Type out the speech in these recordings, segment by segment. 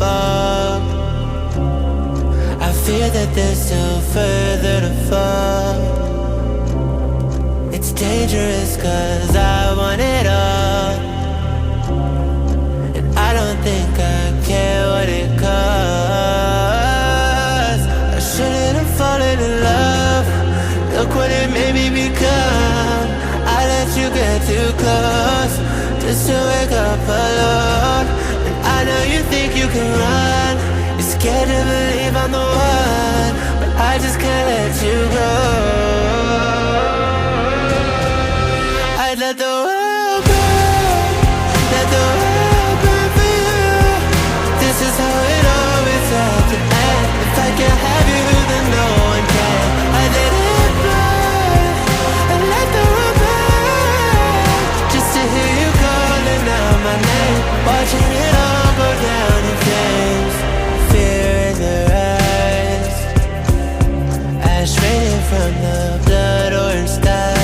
fog. I fear that there's still further to fall. It's dangerous cause I want it all, and I don't think I care what it costs. I shouldn't have fallen in love. Look what it made me become. I let you get too close just to wake up alone. And I know you think you can run. You're scared to believe I'm the one, but I just can't let you go. I'd let the world burn, let the world burn for you. This is how it always had to end. If I can't have you, then no one can. I let it burn, and let the world burn, just to hear you calling out my name, watching it all go down in flames. Fear in their eyes, ash raining from the blood orange sky.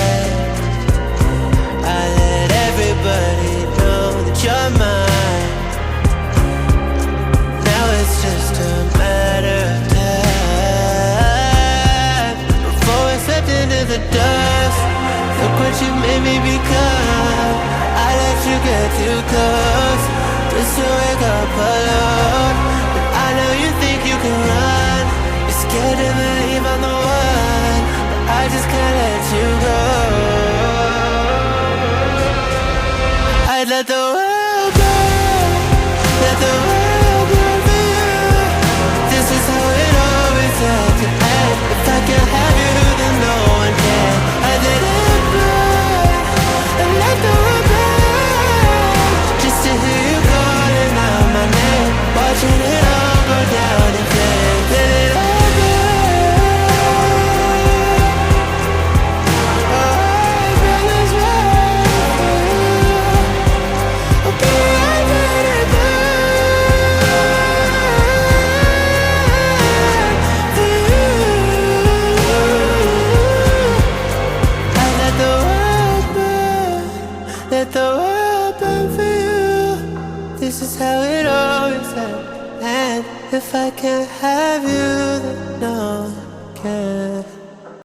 I let everybody know that you're mine. Now it's just a matter of time before we slipped into the dust. Look what you made me become. I let you get too close just to wake up alone. But I know you think you can run. You're scared to believe I'm the one, but I just can't let you go. I'd let the world burn, let the world burn for you. This is how it always had to end. If I can't have you, then no one can. I'd let it burn, and let the world burn, just to hear you calling out my name, watching it all go down in flames. Let it all burn. Oh, I'd rather burn for you. Okay, I'd let it burn for you. I'd let the world burn, let the world burn for you. This is how it always ends. And if I can't have you, then no one can.